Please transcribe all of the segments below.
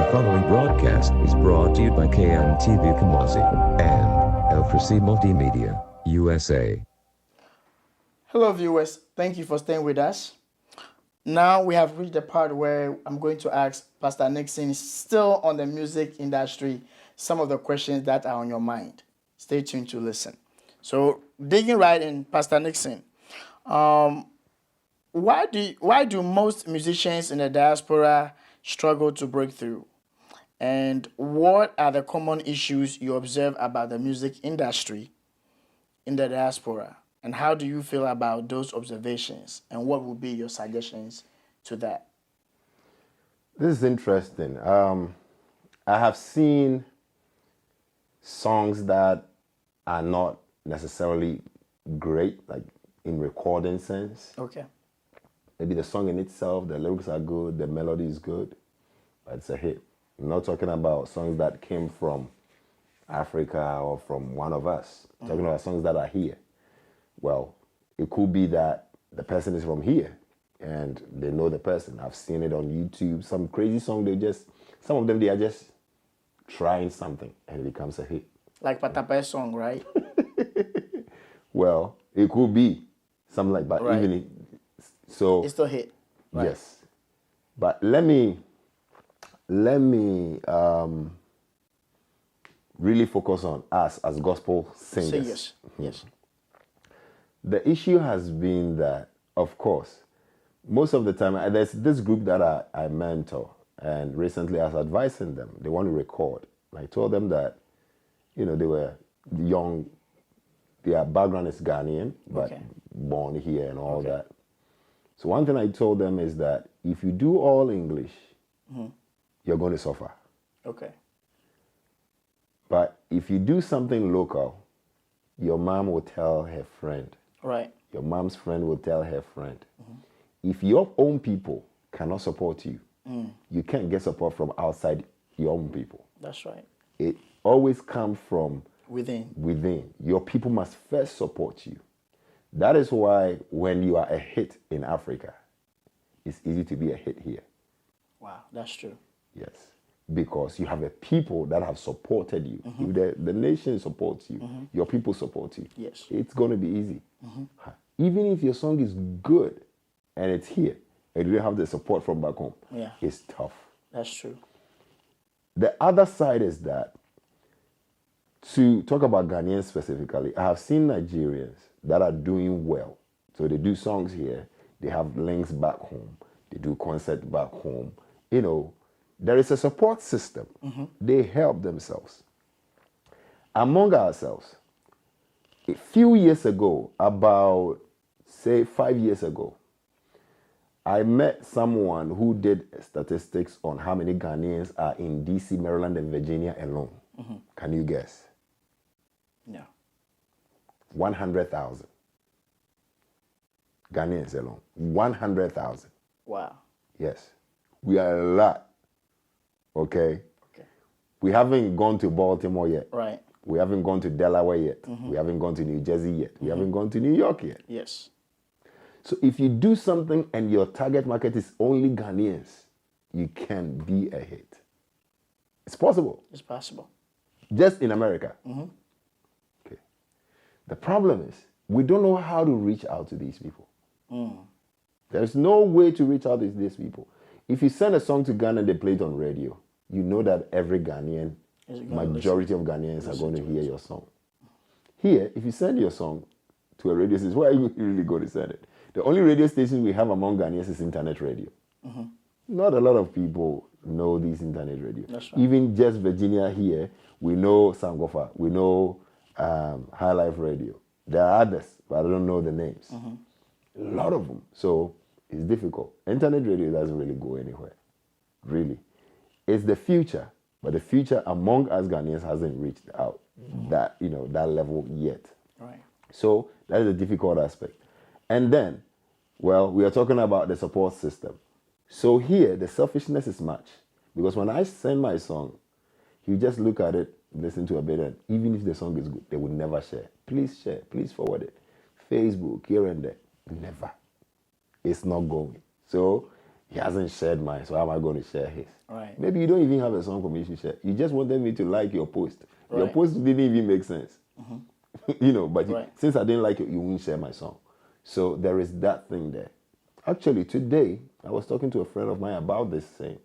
The following broadcast is brought to you by kmtv Kumasi and Multimedia, USA. Hello viewers, thank you for staying with us. Now we have reached the part where I'm going to ask Pastor Nickson, still on the music industry, some of the questions that are on your mind. Stay tuned to listen. So digging right in, Pastor Nickson, why do most musicians in the diaspora struggle to break through? And what are the common issues you observe about the music industry in the diaspora? And how do you feel about those observations? And what would be your suggestions to that? This is interesting. I have seen songs that are not necessarily great, like in recording sense. Okay. Maybe the song in itself, the lyrics are good, the melody is good, but it's a hit. I'm not talking about songs that came from Africa or from one of us. I'm talking about songs that are here. Well, it could be that the person is from here and they know the person. I've seen it on YouTube. Some crazy song, some of them, they are just trying something and it becomes a hit. Like Patapa's song, right? Well, it could be something like that. Right. So it's still a hit. Right. Yes. But let me really focus on us as gospel singers. Yes. The issue has been that, of course, most of the time, there's this group that I mentor, and recently I was advising them, they want to record. And I told them that, they were young, their background is Ghanaian, but born here and all that. So one thing I told them is that if you do all English, you're going to suffer. Okay. But if you do something local, your mom will tell her friend. Right. Your mom's friend will tell her friend. If your own people cannot support you, you can't get support from outside your own people. That's right. It always comes from within. Your people must first support you. That is why when you are a hit in Africa, it's easy to be a hit here. Wow, that's true. Yes. Because you have a people that have supported you. If the nation supports you, your people support you. Yes. It's going to be easy. Even if your song is good and it's here and you don't have the support from back home, it's tough. That's true. The other side is that, to talk about Ghanaians specifically, I have seen Nigerians that are doing well. So they do songs here, they have links back home, they do concerts back home. There is a support system. They help themselves. Among ourselves, a few years ago, about, say, 5 years ago, I met someone who did statistics on how many Ghanaians are in DC, Maryland, and Virginia alone. Can you guess? No. 100,000. Ghanaians alone. 100,000. Wow. Yes. We are a lot. Okay? We haven't gone to Baltimore yet. Right. We haven't gone to Delaware yet. We haven't gone to New Jersey yet. We haven't gone to New York yet. Yes. So if you do something and your target market is only Ghanaians, you can be a hit. It's possible. It's possible. Just in America. Okay. The problem is, we don't know how to reach out to these people. There's no way to reach out to these people. If you send a song to Ghana and they play it on radio, you know that every Ghanaian, majority of Ghanaians are going to hear your song. Here, if you send your song to a radio station, where are you really going to send it? The only radio station we have among Ghanaians is internet radio. Not a lot of people know these internet radio. That's right. Even just Virginia here, we know Sangofa, we know High Life Radio. There are others, but I don't know the names. A lot of them. So it's difficult. Internet radio doesn't really go anywhere. Really. It's the future, but the future among us Ghanaians hasn't reached out that level yet. Right. So that is a difficult aspect. And then, we are talking about the support system. So here, the selfishness is much. Because when I send my song, you just look at it, listen to a bit, and even if the song is good, they would never share. Please share, please forward it. Facebook, here and there. Never. It's not going. So He hasn't shared mine, so how am I going to share his? Right. Maybe you don't even have a song for me to share. You just wanted me to like your post. Your Right. post didn't even make sense. You know, but Right. since I didn't like it, you won't share my song. So there is that thing there. Actually, today, I was talking to a friend of mine about this thing.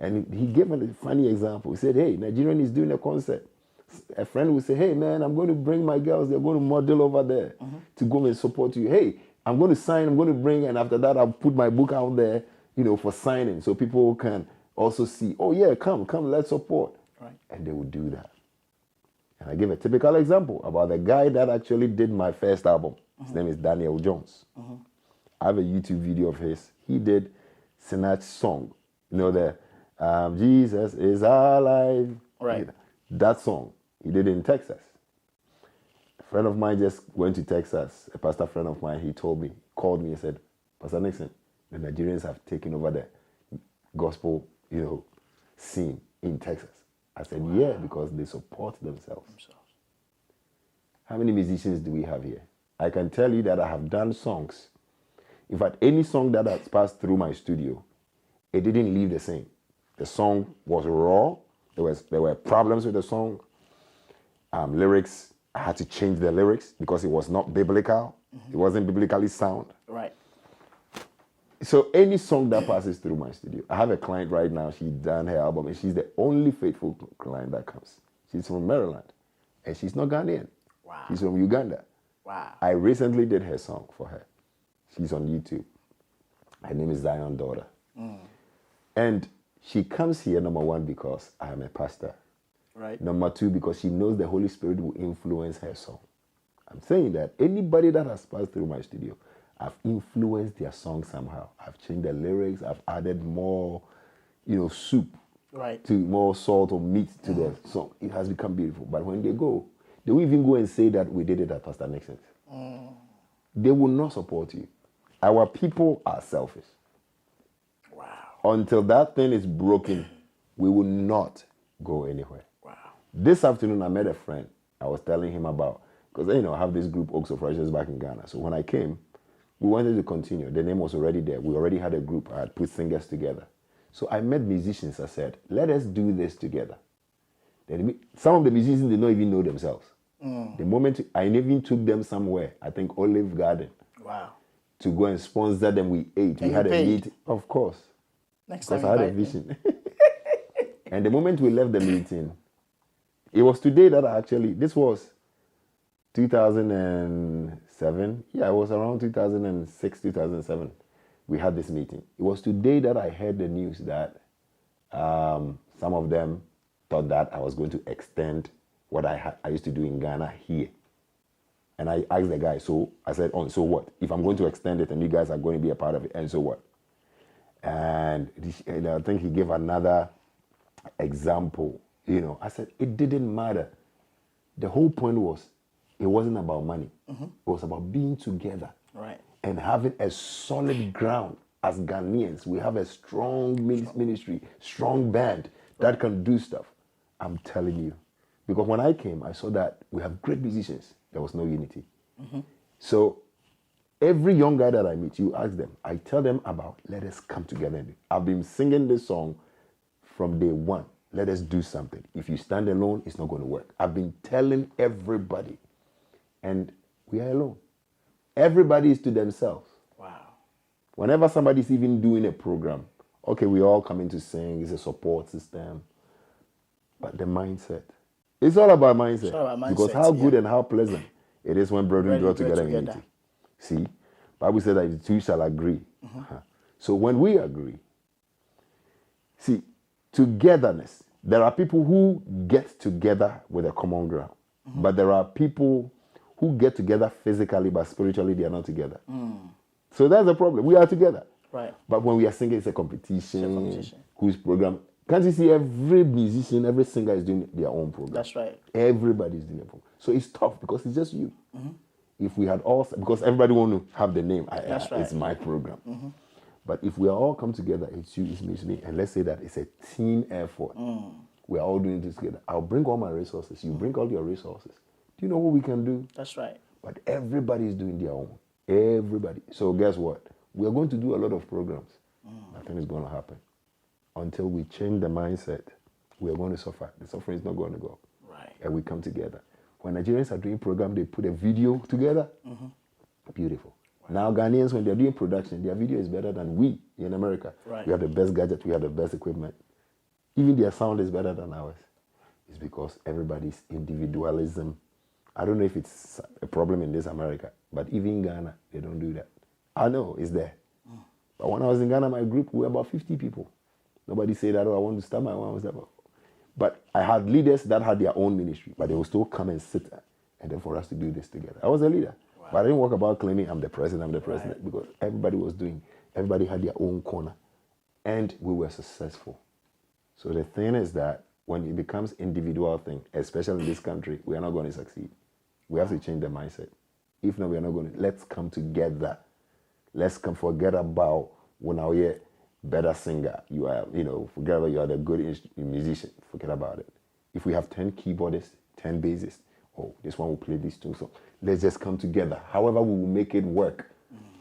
And he gave me a funny example. He said, hey, Nigerian is doing a concert. A friend would say, hey, man, I'm going to bring my girls. They're going to model over there to go and support you. Hey, I'm going to sign. I'm going to bring. And after that, I'll put my book out there, you know, for signing. So people can also see, oh, yeah, come, let's support. Right. And they would do that. And I give a typical example about the guy that actually did my first album. His name is Daniel Jones. I have a YouTube video of his. He did Sinach's song. You know, the Jesus is alive. Right. That song. He did it in Texas. A friend of mine just went to Texas. A pastor friend of mine, he told me, called me and said, Pastor Nickson, the Nigerians have taken over the gospel, you know, scene in Texas. I said, yeah, because they support themselves. How many musicians do we have here? I can tell you that I have done songs. In fact, any song that has passed through my studio, it didn't leave the same. The song was raw. There were problems with the song. Lyrics, I had to change the lyrics because it was not biblical. It wasn't biblically sound. Right. So any song that passes through my studio, I have a client right now, she's done her album, and she's the only faithful client that comes. She's from Maryland, and she's not Ghanaian. Wow. She's from Uganda. Wow. I recently did her song for her. She's on YouTube. Her name is Zion Daughter. And she comes here, number one, because I am a pastor. Right. Number two, because she knows the Holy Spirit will influence her song. I'm saying that anybody that has passed through my studio, I've influenced their song somehow. I've changed the lyrics. I've added more, you know, soup, Right. to more salt or meat to the song. It has become beautiful. But when they go, they will even go and say that we did it at Pastor Nickson's. They will not support you. Our people are selfish. Wow. Until that thing is broken, we will not go anywhere. Wow. This afternoon, I met a friend. I was telling him about, because, you know, I have this group, Oaks of Righteousness, back in Ghana. So when I came, we wanted to continue. The name was already there. We already had a group. I had put singers together. So I met musicians. I said, let us do this together. Then some of the musicians did not even know themselves. The moment I even took them somewhere, I think Olive Garden, Wow. to go and sponsor them. We ate. We And had you a paid? meeting. Of course. Next Because time I had a invite me. vision. And the moment we left the meeting, it was today that I actually, this was 2007. Yeah, it was around 2006, 2007. We had this meeting. It was today that I heard the news that some of them thought that I was going to extend what I used to do in Ghana here. And I asked the guy, so I said, oh, so what? If I'm going to extend it and you guys are going to be a part of it, and so what? And I think he gave another example. You know, I said, it didn't matter. The whole point was, it wasn't about money. It was about being together. Right. And having a solid ground. As Ghanaians, we have a strong ministry, strong band that can do stuff. I'm telling you. Because when I came, I saw that we have great musicians. There was no unity. So every young guy that I meet, you ask them, I tell them about, let us come together. I've been singing this song from day one. Let us do something. If you stand alone, it's not going to work. I've been telling everybody. And we are alone. Everybody is to themselves. Wow. Whenever somebody's even doing a program, okay, we all come in to sing, it's a support system. But the mindset. It's all about mindset. It's all about mindset, Because how good yeah. and how pleasant it is when brethren dwell together in unity. See, Bible said that the two shall agree. So when we agree, see, togetherness. There are people who get together with a common ground. But there are people who get together physically, but spiritually they are not together. So that's the problem. We are together. Right. But when we are singing, it's a competition. It's a competition. Whose program? Can't you see every musician, every singer is doing their own program? That's right. Everybody's doing their program. So it's tough because it's just you. If we had all, because everybody want to have the name. That's right. It's my program. But if we are all come together, it's you, it's me, it's me, and let's say that it's a team effort. We are all doing this together. I'll bring all my resources. You bring all your resources. Do you know what we can do? That's right. But everybody is doing their own. Everybody. So guess what? We are going to do a lot of programs. Nothing is going to happen. Until we change the mindset, we are going to suffer. The suffering is not going to go. Right. And we come together. When Nigerians are doing program, they put a video together. Beautiful. Wow. Now Ghanaians, when they're doing production, their video is better than we in America. Right. We have the best gadget, we have the best equipment. Even their sound is better than ours. It's because everybody's individualism. I don't know if it's a problem in this America, but even in Ghana, they don't do that. I know it's there. But when I was in Ghana, my group, we were about 50 people. Nobody said that, oh, I want to start my own. But I had leaders that had their own ministry, but they would still come and sit and then for us to do this together. I was a leader. Wow. But I didn't walk about claiming I'm the president, right. Because everybody had their own corner. And we were successful. So the thing is that when it becomes individual thing, especially in this country, we are not going to succeed. We have to change the mindset. If not, we are not going to. Let's come together. Let's forget about when I hear better singer. You are, forget about you are the good musician. Forget about it. If we have 10 keyboardists, 10 bassists, oh, this one will play these two. So let's just come together. However we will make it work,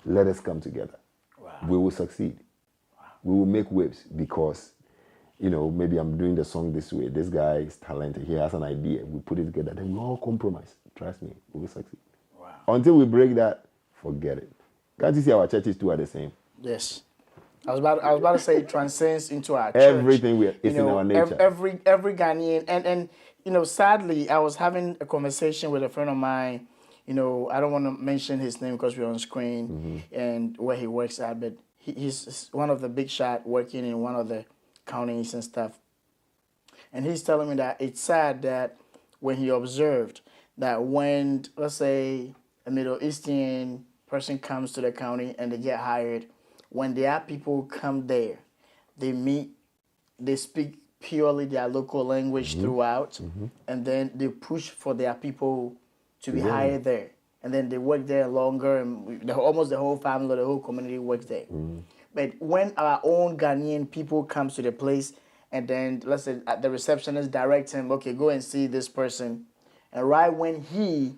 let us come together. Wow. We will succeed. Wow. We will make waves because, maybe I'm doing the song this way. This guy is talented. He has an idea. We put it together. Then we all compromise. Trust me, we will succeed. Wow. Until we break that, forget it. Can't you see our churches too are the same? Yes. I was about to say it transcends into our church. Everything is in our nature. Every Ghanaian and sadly I was having a conversation with a friend of mine. I don't want to mention his name because we're on screen and where he works at, but he's one of the big shot working in one of the counties and stuff. And he's telling me that it's sad that when he observed that when, let's say, a Middle Eastern person comes to the county and they get hired, when their people come there, they meet, they speak purely their local language throughout, and then they push for their people to be hired there. And then they work there longer, and almost the whole family, the whole community works there. But when our own Ghanaian people comes to the place, and then, let's say, the receptionist directs him, okay, go and see this person. And right when he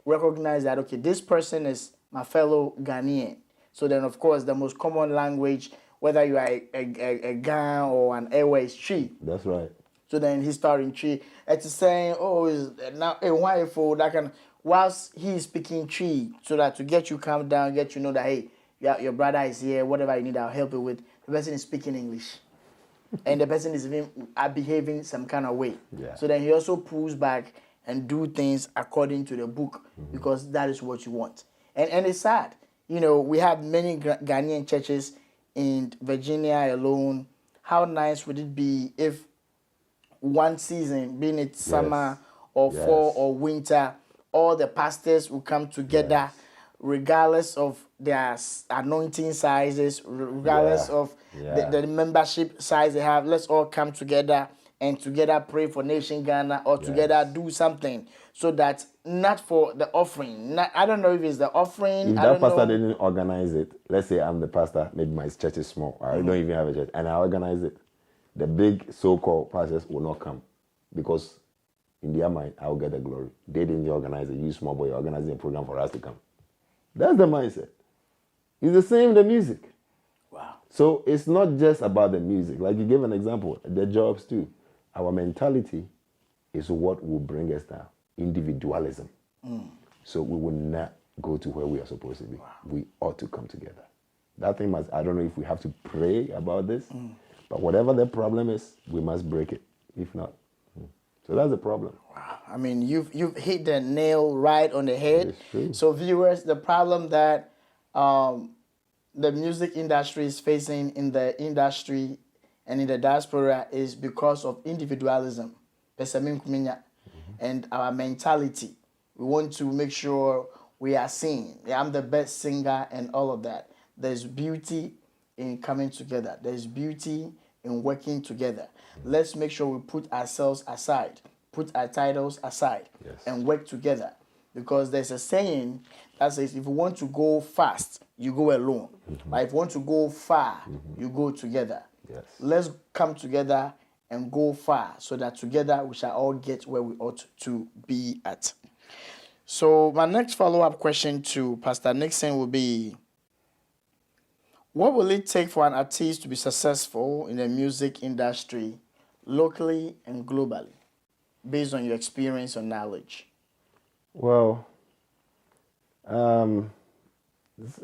recognizes that, okay, this person is my fellow Ghanaian. So then, of course, the most common language, whether you are a Gan or an Ewe, is Chi. That's right. So then he started in Chi. It's saying, oh, is now a wonderful that can, whilst he is speaking Chi, so that to get you calm down, get you know that, hey, your brother is here, whatever you need, I'll help you with. The person is speaking English. And the person is even behaving some kind of way. Yeah. So then he also pulls back and do things according to the book because that is what you want. And it's sad. We have many Ghanaian churches in Virginia alone. How nice would it be if one season, being it summer or fall or winter, all the pastors will come together regardless of their anointing sizes, regardless of the membership size they have. Let's all come together and together pray for Nation Ghana or together do something so that not for the offering. I don't know if it's the offering. If that pastor didn't organize it, let's say I'm the pastor, maybe my church is small, I don't even have a church, and I organize it, the big so-called pastors will not come because in their mind, I'll get the glory. They didn't organize it. You small boy organizing a program for us to come. That's the mindset. It's the same with the music. Wow. So it's not just about the music. Like you gave an example, the jobs too. Our mentality is what will bring us down. Individualism. So we will not go to where we are supposed to be. Wow. We ought to come together. That thing must, I don't know if we have to pray about this, but whatever the problem is, we must break it. If not. So that's the problem. Wow. I mean, you've hit the nail right on the head. It's true. So viewers, the problem that the music industry is facing in the industry and in the diaspora is because of individualism. And our mentality. We want to make sure we are seen. I'm the best singer and all of that. There's beauty in coming together. There's beauty in working together. Let's make sure we put ourselves aside, put our titles aside, and work together. Because there's a saying that says if you want to go fast, you go alone. But if you want to go far, you go together. Yes. Let's come together and go far so that together we shall all get where we ought to be at. So my next follow-up question to Pastor Nickson will be, What will it take for an artist to be successful in the music industry, locally and globally, based on your experience or knowledge? Well,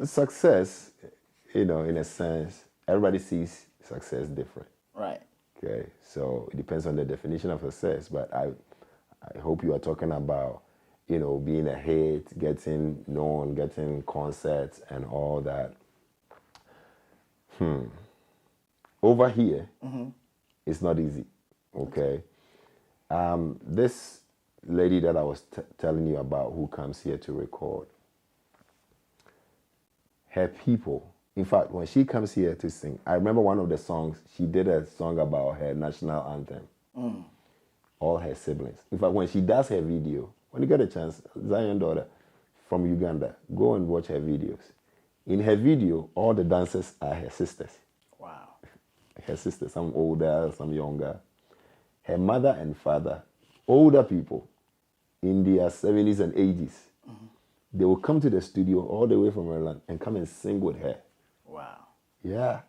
success, in a sense, everybody sees success different. Right. Okay, so it depends on the definition of success, but I hope you are talking about, being a hit, getting known, getting concerts and all that. Over here, it's not easy, okay? This lady that I was telling you about who comes here to record, her people, in fact, when she comes here to sing, I remember one of the songs, she did a song about her national anthem. All her siblings. In fact, when she does her video, when you get a chance, Zion daughter from Uganda, go and watch her videos. In her video, all the dancers are her sisters. Wow. Her sisters, some older, some younger. Her mother and father, older people, in their 70s and 80s, they will come to the studio all the way from Maryland and come and sing with her. Wow. Yeah.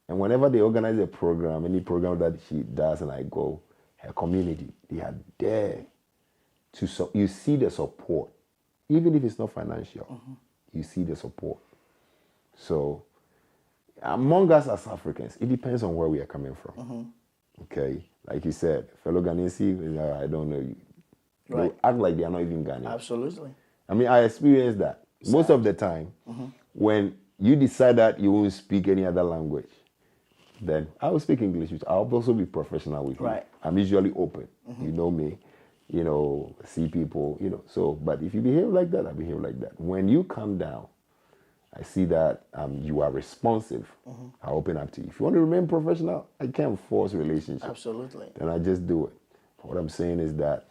And whenever they organize a program, any program that she does and I go, her community, they are there to you see the support. Even if it's not financial, you see the support. So among us as Africans, it depends on where we are coming from. Okay? Like you said, fellow Ghanaians, I don't know you. Right. They act like they are not even Ghanaian. Absolutely. I mean, I experienced that. Most of the time, when you decide that you won't speak any other language, then I will speak English. I'll also be professional with you. Right. I'm usually open. You know me, see people, So, but if you behave like that, I behave like that. When you come down, I see that you are responsive. I open up to you. If you want to remain professional, I can't force relationships. Absolutely. Then I just do it. What I'm saying is that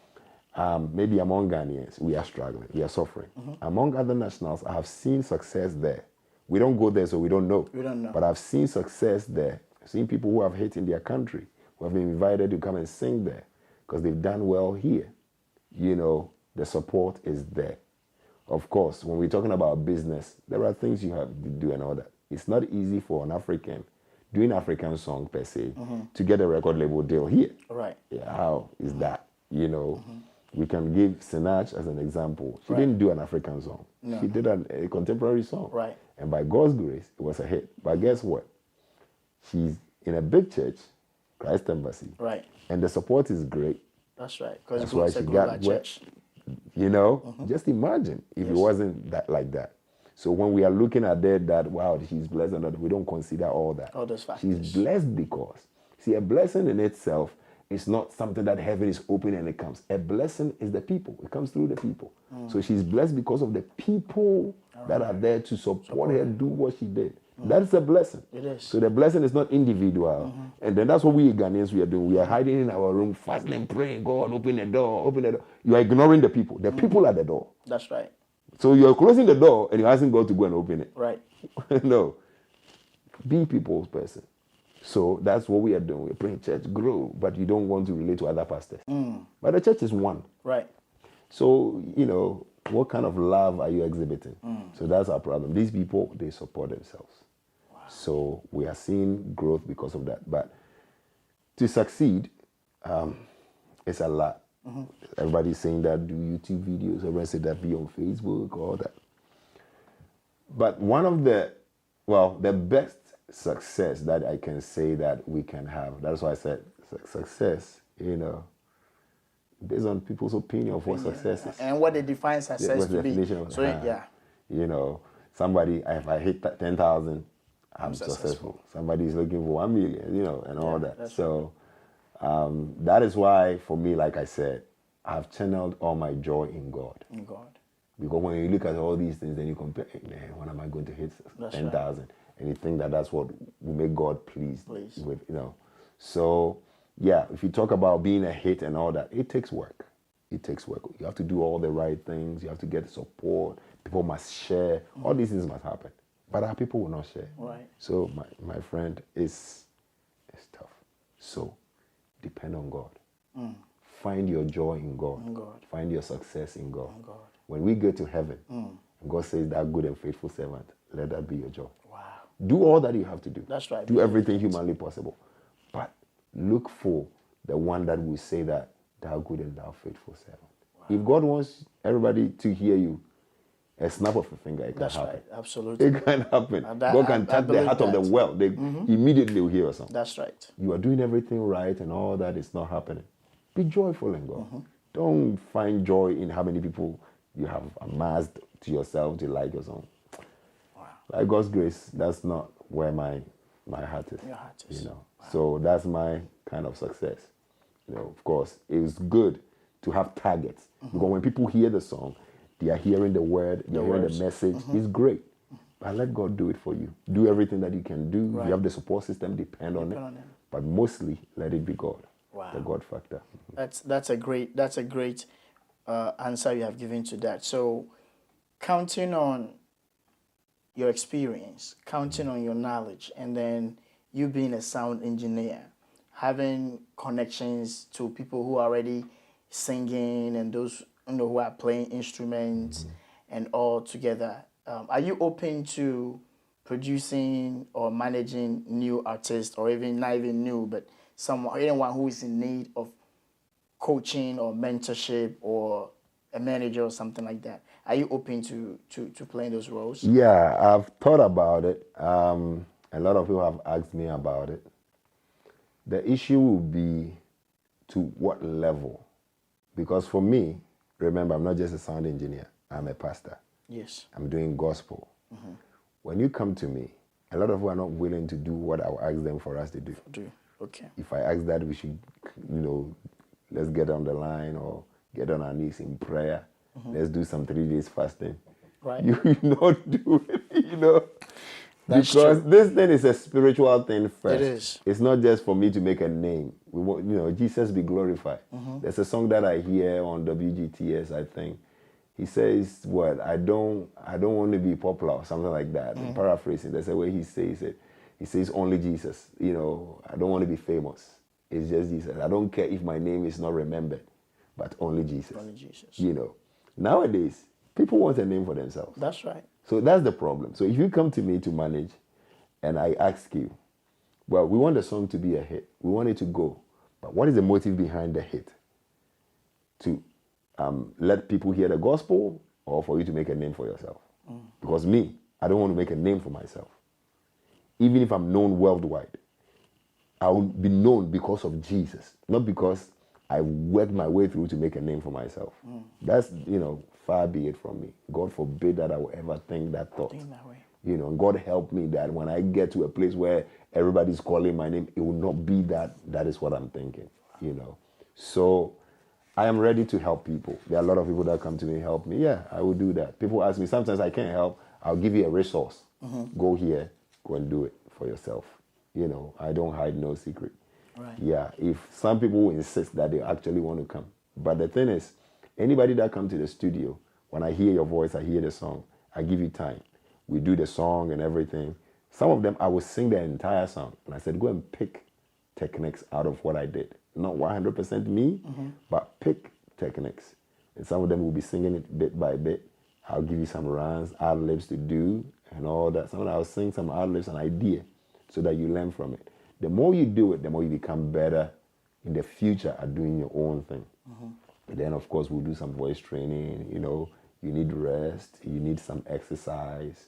maybe among Ghanaians, we are struggling, we are suffering. Among other nationals, I have seen success there. We don't go there, so we don't know. We don't know. But I've seen success there. I've seen people who have hit in their country, who have been invited to come and sing there because they've done well here. The support is there. Of course, when we're talking about business, there are things you have to do and all that. It's not easy for an African doing African song per se to get a record label deal here. Right. Yeah, how is that? We can give Sinach as an example. She didn't do an African song. No. She did a contemporary song. Right. And by God's grace, it was a hit. But guess what? She's in a big church, Christ Embassy. Right. And the support is great. That's right. That's why she got church. Just imagine if it wasn't that like that. So when we are looking at that, wow, she's blessed, and that, we don't consider all that. All those factors. She's blessed because, see, a blessing in itself is not something that heaven is open and it comes. A blessing is the people. It comes through the people. So she's blessed because of the people that are there to support her do what she did. That's a blessing. It is. So the blessing is not individual. And then that's what we Ghanaians we are doing. We are hiding in our room, fasting and praying. God, open the door, open the door. You are ignoring the people. The people are the door. That's right. So you're closing the door and you're asking God to go and open it. Right. No. Be people's person. So that's what we are doing. We're praying church grow, but you don't want to relate to other pastors. But the church is one. Right. So, what kind of love are you exhibiting? So that's our problem. These people, they support themselves. Wow. So we are seeing growth because of that. But to succeed, it's a lot. Everybody's saying that, do YouTube videos, everybody say that, be on Facebook, all that. But one of the best success that I can say that we can have, that's why I said success, based on people's opinion of what success is. And what they define success to be. So, yeah. Somebody, if I hit 10,000, I'm successful. Somebody's looking for 1 million, and all that. So that is why, for me, like I said, I've channeled all my joy in God. In God. Because when you look at all these things, then you compare, man, when am I going to hit 10,000? Right. And you think that that's what will make God pleased with, So, yeah, if you talk about being a hit and all that, it takes work. It takes work. You have to do all the right things. You have to get support. People must share. All these things must happen. But our people will not share. Right. So, my friend, it's tough. So, depend on God. Find your joy in God. Find your success in God. When we get to heaven, and God says that good and faithful servant, let that be your joy. Wow. Do all that you have to do. That's right. Do everything humanly possible. But look for the one that will say that, thou good and thou faithful servant. Wow. If God wants everybody to hear you, a snap of a finger, it can happen. Right. Absolutely. It can happen. God can touch the heart of the world. They immediately will hear a song. That's right. You are doing everything right and all that is not happening. Be joyful in God. Don't find joy in how many people you have amassed to yourself to like your song. Wow. By God's grace, that's not where my heart is. Your heart is. Wow. So that's my kind of success. Of course, it's good to have targets. Because when people hear the song, they are hearing the word, they're hearing the message. It's great. But let God do it for you. Do everything that you can do. Right. You have the support system, depend on it. But mostly, let it be God. Wow. The God factor. That's a great answer you have given to that. So, counting on your experience, counting on your knowledge, and then you being a sound engineer, having connections to people who are already singing and those who are playing instruments and all together. Are you open to producing or managing new artists, or even not even new, but anyone who is in need of coaching or mentorship or a manager or something like that? Are you open to playing those roles? Yeah, I've thought about it. A lot of people have asked me about it. The issue will be to what level. Because for me, remember, I'm not just a sound engineer. I'm a pastor. Yes. I'm doing gospel. When you come to me, a lot of people are not willing to do what I will ask them for us to do. Okay. If I ask that we should, let's get on the line or get on our knees in prayer. Let's do some 3 days fasting. Right. You not do it, That's because true. this thing is a spiritual thing first. It is. It's not just for me to make a name. We want, Jesus be glorified. There's a song that I hear on WGTS, I think. He says, "What I don't want to be popular," or something like that. I'm paraphrasing. There's a way he says it. He says, "Only Jesus. I don't want to be famous. It's just Jesus. I don't care if my name is not remembered, but only Jesus." Only Jesus. Nowadays, people want a name for themselves. That's right. So that's the problem. So if you come to me to manage and I ask you, well, we want the song to be a hit. We want it to go. But what is the motive behind the hit? To let people hear the gospel, or for you to make a name for yourself? Because me, I don't want to make a name for myself. Even if I'm known worldwide, I will be known because of Jesus, not because I worked my way through to make a name for myself. That's, far be it from me. God forbid that I will ever think that thought. Think that way. And God help me that when I get to a place where everybody's calling my name, it will not be that is what I'm thinking, So I am ready to help people. There are a lot of people that come to me and help me. Yeah, I will do that. People ask me, sometimes I can't help. I'll give you a resource. Go here, go and do it for yourself. I don't hide no secret. Right. Yeah, if some people insist that they actually want to come. But the thing is, anybody that comes to the studio, when I hear your voice, I hear the song, I give you time. We do the song and everything. Some of them, I will sing the entire song. And I said, go and pick techniques out of what I did. Not 100% me, but pick techniques. And some of them will be singing it bit by bit. I'll give you some runs, ad-libs to do, and all that. Some of them I'll sing some ad-libs, an idea, so that you learn from it. The more you do it, the more you become better in the future at doing your own thing. Then, of course, we'll do some voice training. You need rest, you need some exercise,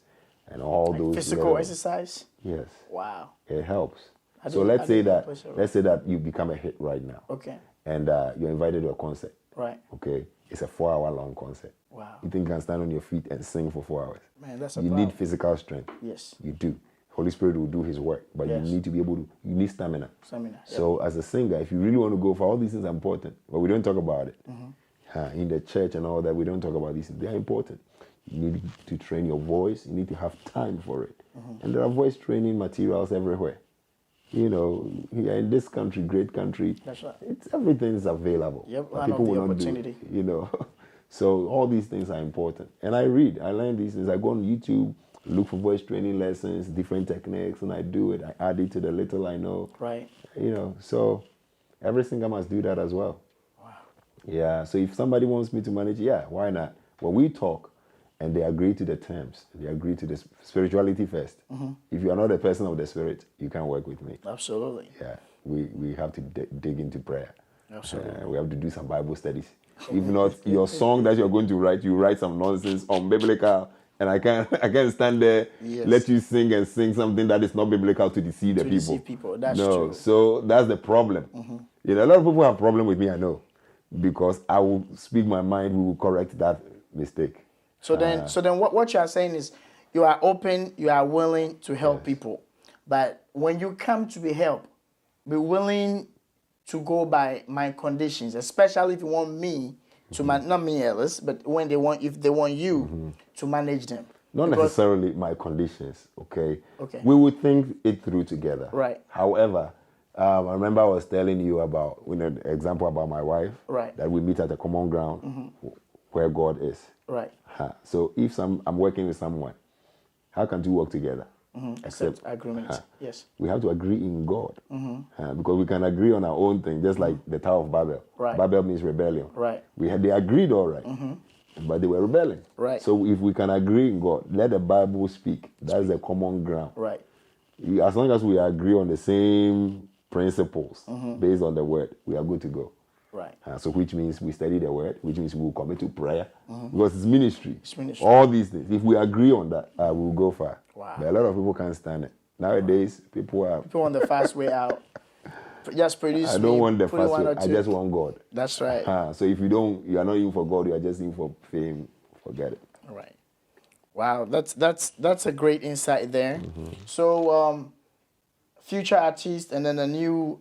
and all those physical exercise. Yes. Wow. It helps. So let's say that you become a hit right now. Okay. And you're invited to a concert. Right. Okay. It's a 4-hour-long concert. Wow. You think you can stand on your feet and sing for 4 hours? Man, that's You need physical strength. Yes. You do. Holy Spirit will do his work, but you need to be able to, you need stamina. So as a singer, if you really want to go for all these things are important, but we don't talk about it. In the church and all that, we don't talk about these things. They are important. You need to train your voice. You need to have time for it. And there are voice training materials everywhere. Here in this country, great country, that's right. Everything is available. Yep, but people will not do it, So all these things are important. And I learn these things. I go on YouTube, look for voice training lessons, different techniques, and I do it. I add it to the little I know. Right. So every singer must do that as well. Wow. Yeah, so if somebody wants me to manage, yeah, why not? When we talk and they agree to the terms. They agree to the spirituality first. If you are not a person of the spirit, you can't work with me. Absolutely. Yeah, we have to dig into prayer. Absolutely. We have to do some Bible studies. If not, your song that you're going to write, you write some nonsense unbiblical, and I can't stand there, Yes. let you sing something that is not biblical to deceive the people. Deceive people. That's no, true. so that's the problem. You know, a lot of people have problem with me, I know, because I will speak my mind. We will correct that mistake. So then what you are saying is you are open, you are willing to help people. But when you come to be helped, be willing to go by my conditions, especially if you want me to not me, Ellis, but if they want you to manage them. Not necessarily my conditions, okay? Okay. We would think it through together. Right. However, I remember I was telling you about, the example about my wife. Right. That we meet at a common ground where God is. Right. So if I'm working with someone, how can two work together? Except agreement. Yes. We have to agree in God. Because we can agree on our own thing, just like the Tower of Babel. Right. Babel means rebellion. Right. They agreed all right, but they were rebelling. Right. So if we can agree in God, let the Bible speak. That's the common ground. Right. As long as we agree on the same principles based on the word, we are good to go. Right. So which means we study the word, which means we will commit to prayer, because it's ministry. It's ministry. All these things. If we agree on that, we will go far. Wow. But a lot of people can't stand it. Nowadays, people want the fast way out. Just produce. I don't want the fast way. I two. just want God. That's right. So if you are not in for God, you are just in for fame. Forget it. All right. Wow, that's a great insight there. So future artists and then the new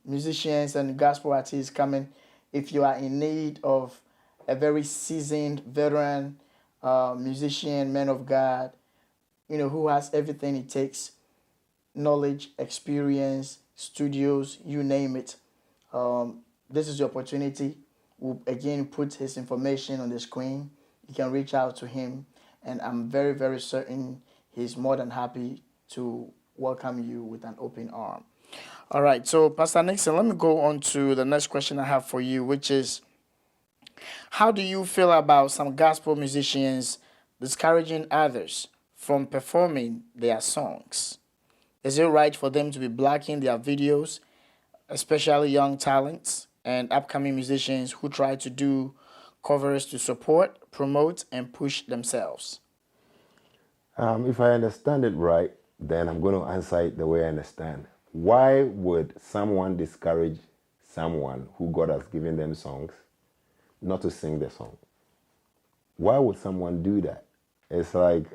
musicians and gospel artists coming, if you are in need of a very seasoned veteran musician, man of God, who has everything it takes, knowledge, experience, studios, you name it, this is your opportunity. We'll again put his information on the screen. You can reach out to him, and I'm very, very certain he's more than happy to welcome you with an open arm. All right, so Pastor Nickson, let me go on to the next question I have for you, which is, how do you feel about some gospel musicians discouraging others from performing their songs? Is it right for them to be blocking their videos, especially young talents and upcoming musicians who try to do covers to support, promote, and push themselves? If I understand it right, then I'm going to answer it the way I understand. Why would someone discourage someone who God has given them songs not to sing the song? Why would someone do that? It's like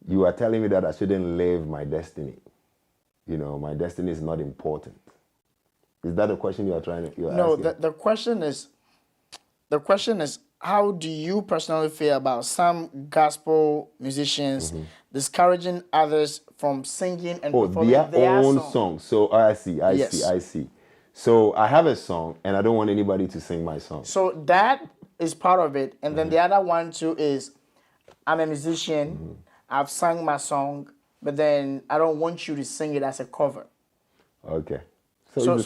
you are telling me that I shouldn't live my destiny. My destiny is not important. Is that a question you are asking? No, the question is, how do you personally feel about some gospel musicians discouraging others from singing and performing their own song? So I see. So I have a song and I don't want anybody to sing my song. So that is part of it. And then the other one too is, I'm a musician, I've sung my song, but then I don't want you to sing it as a cover. Okay. So it's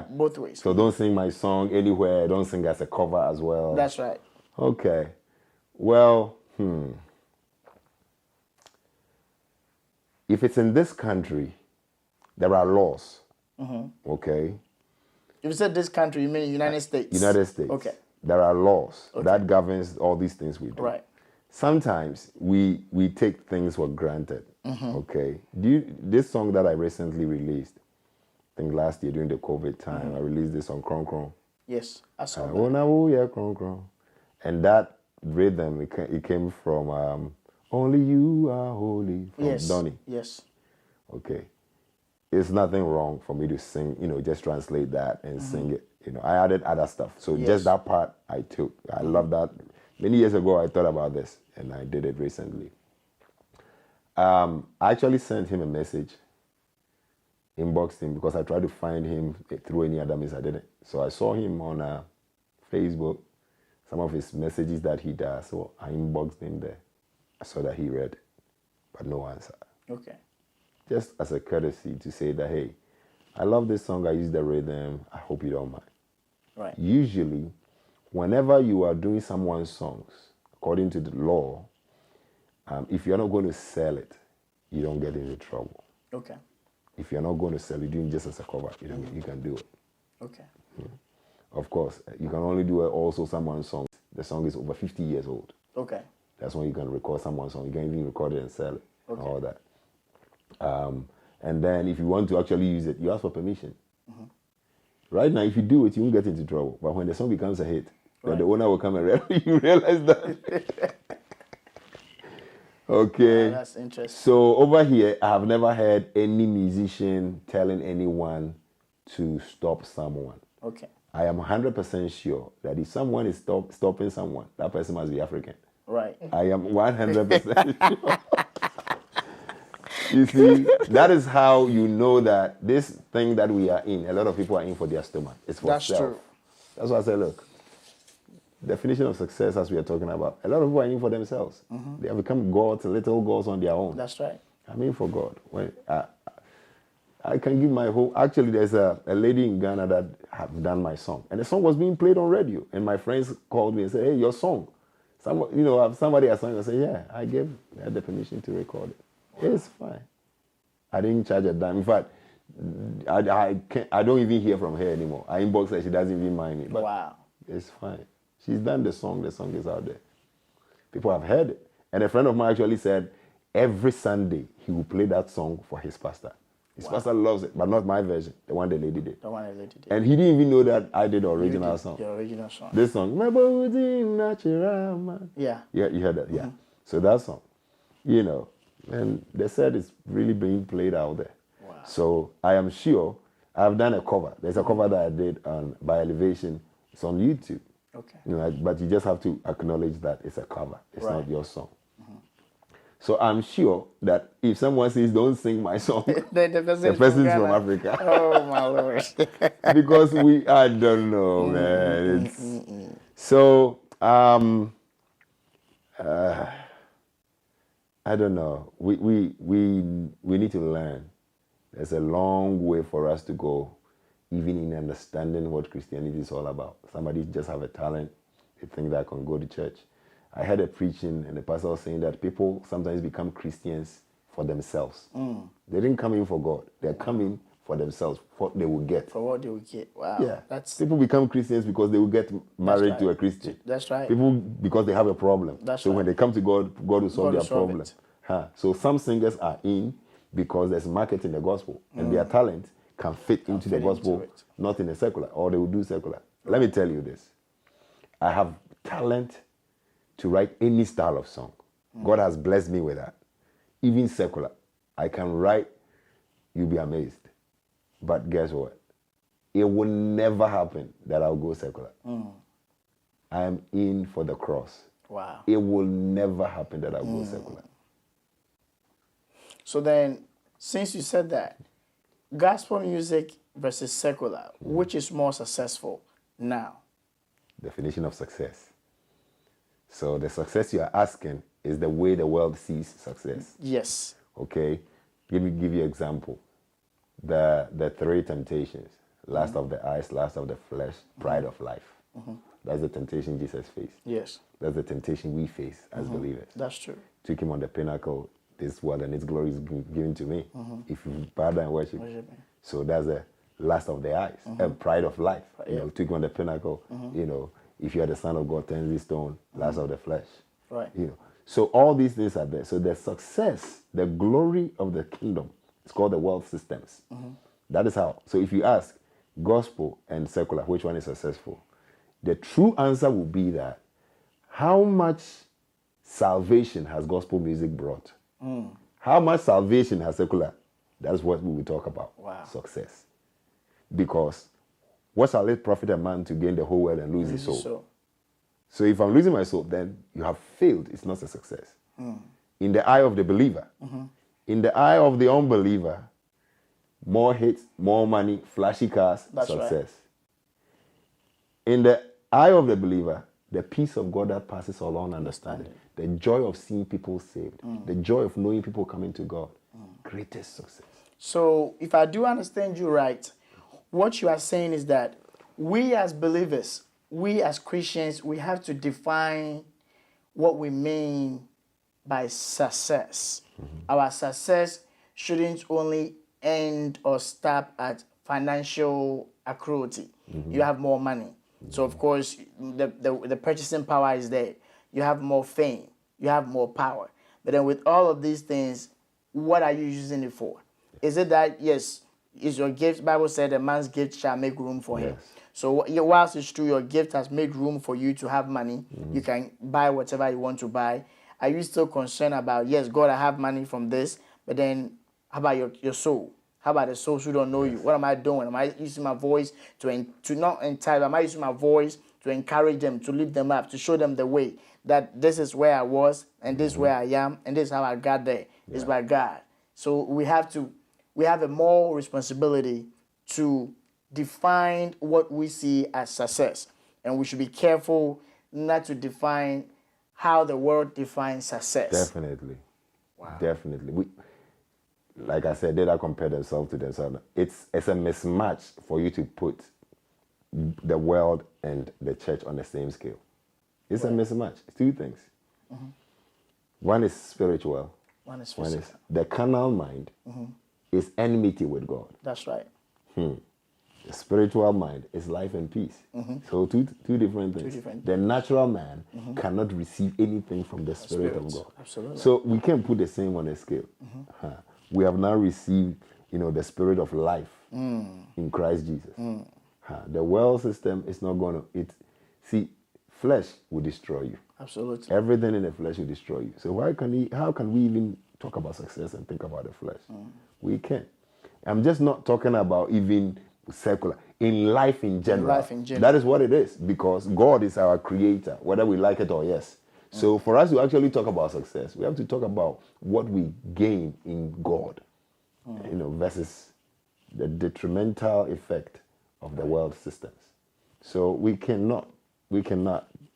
both ways. So don't sing my song anywhere. Don't sing as a cover as well. That's right. Okay. Well, if it's in this country, there are laws. Okay. If you said this country, you mean United States? United States. Okay. There are laws that governs all these things we do. Right. Sometimes we take things for granted. Okay. This song that I recently released, I think last year during the COVID time, I released this on Kron Kron. Yes, I saw that. Kron Kron. And that rhythm, it came from Only You Are Holy from Donny. Yes. Okay. It's nothing wrong for me to sing, just translate that and sing it. I added other stuff. So just that part I took. I love that. Many years ago, I thought about this and I did it recently. I actually sent him a message, inboxed him, because I tried to find him through any other means. I didn't. So I saw him on Facebook, some of his messages that he does. So I inboxed him there. I saw that he read, but no answer. Okay. Just as a courtesy to say that, hey, I love this song. I use the rhythm. I hope you don't mind. Right. Usually, whenever you are doing someone's songs, according to the law, if you're not going to sell it, you don't get into trouble. Okay. If you're not going to sell it, doing just as a cover, you can do it. Okay. Of course, you can only do it also someone's song. The song is over 50 years old. Okay. That's when you can record someone's song. You can even record it and sell it, and all that. And then if you want to actually use it, you ask for permission. Right now, if you do it, you won't get into trouble. But when the song becomes a hit, then the owner will come and you realize that. Okay. That's interesting. So over here, I have never heard any musician telling anyone to stop someone. Okay. I am 100% sure that if someone is stopping someone, that person must be African. Right. I am 100% sure. You see, that is how you know that this thing that we are in, a lot of people are in for their stomach. It's for That's self. true. That's why I say, look, definition of success, as we are talking about, a lot of people are in for themselves. They have become gods, little gods on their own. That's right. I'm in for God. When I can give my whole. Actually, there's a lady in Ghana that have done my song, and the song was being played on radio. And my friends called me and said, "Hey, your song." Somebody has sung. I said, "Yeah, I had the permission to record it. Wow. It's fine. I didn't charge a dime. In fact, I don't even hear from her anymore. I inbox her. She doesn't even mind me. But wow. It's fine. She's done the song. The song is out there. People have heard it. And a friend of mine actually said every Sunday he will play that song for his pastor. His pastor loves it, but not my version, the one the lady did. The one the lady did. And he didn't even know that I did the original song. The original song. This song, my body natural man. Yeah. Yeah, you heard that, yeah. So that song, and they said it's really being played out there. Wow. So I am sure I've done a cover. There's a cover that I did by Elevation. It's on YouTube. Okay. But you just have to acknowledge that it's a cover. It's not your song. So I'm sure that if someone says, "Don't sing my song," the person's from Africa. Oh, my Lord. Because I don't know, man. So, I don't know. We need to learn. There's a long way for us to go, even in understanding what Christianity is all about. Somebody just have a talent. They think that I can go to church. I heard a preaching and the pastor was saying that people sometimes become Christians for themselves. They didn't come in for God. They're coming for themselves, for what they will get. For what they will get. Wow. Yeah. People become Christians because they will get married to a Christian. That's right. People because they have a problem. So when they come to God, God will solve their problem. So some singers are in because there's market in the gospel and their talent can fit into the gospel, not in the secular, or they will do secular. Let me tell you this. I have talent to write any style of song. God has blessed me with that. Even secular. I can write, you'll be amazed. But guess what? It will never happen that I'll go secular. I am in for the cross. Wow. It will never happen that I'll go secular. So then, since you said that, gospel music versus secular, which is more successful now? Definition of success. So the success you are asking is the way the world sees success. Yes. Okay. Give you an example. The three temptations: lust of the eyes, lust of the flesh, pride of life. That's the temptation Jesus faced. Yes. That's the temptation we face as believers. That's true. Took him on the pinnacle. This world and its glory is given to me. If you bow down and worship me. So that's the lust of the eyes, pride of life. Took him on the pinnacle. If you are the Son of God, turn this stone, lust of the flesh. Right. So all these things are there. So the success, the glory of the kingdom, it's called the world systems. That is how. So if you ask gospel and secular, which one is successful? The true answer will be that how much salvation has gospel music brought? How much salvation has secular? That's what we will talk about. Wow. Success. Because what shall it profit a man to gain the whole world and lose his soul? So if I'm losing my soul, then you have failed. It's not a success. In the eye of the believer. In the eye of the unbeliever, more hits, more money, flashy cars, success. Right. In the eye of the believer, the peace of God that passes all understanding. The joy of seeing people saved. The joy of knowing people coming to God. Greatest success. So if I do understand you right, what you are saying is that we as believers, we as Christians, we have to define what we mean by success. Our success shouldn't only end or stop at financial accruality. You have more money. So of course the purchasing power is there. You have more fame. You have more power. But then with all of these things, what are you using it for? Is it that, yes, is your gift, Bible said a man's gift shall make room for him. So whilst it's true your gift has made room for you to have money, you can buy whatever you want to buy. Are you still concerned about, yes, God, I have money from this, but then how about your soul? How about the souls who don't know you? What am I doing? Am I using my voice to not entitle? Am I using my voice to encourage them, to lift them up, to show them the way that this is where I was and this is where I am and this is how I got there? It's by God. So we have a moral responsibility to define what we see as success, and we should be careful not to define how the world defines success. Definitely. Wow. Definitely. Like I said, they don't compare themselves to themselves. It's a mismatch for you to put the world and the church on the same scale. It's a mismatch. It's two things. One is spiritual. One is physical. One is the carnal mind is enmity with God. That's right. The spiritual mind is life and peace. So two different things. The natural man cannot receive anything from the Spirit of God. Absolutely. So we can't put the same on a scale. We have now received, the spirit of life in Christ Jesus. The world system is not going to. Flesh will destroy you. Absolutely. Everything in the flesh will destroy you. So how can we even talk about success and think about the flesh? We can't. I'm just not talking about even secular. In life in general. That is what it is, because God is our creator, whether we like it or yes. So for us to actually talk about success, we have to talk about what we gain in God, versus the detrimental effect of the world systems. So we cannot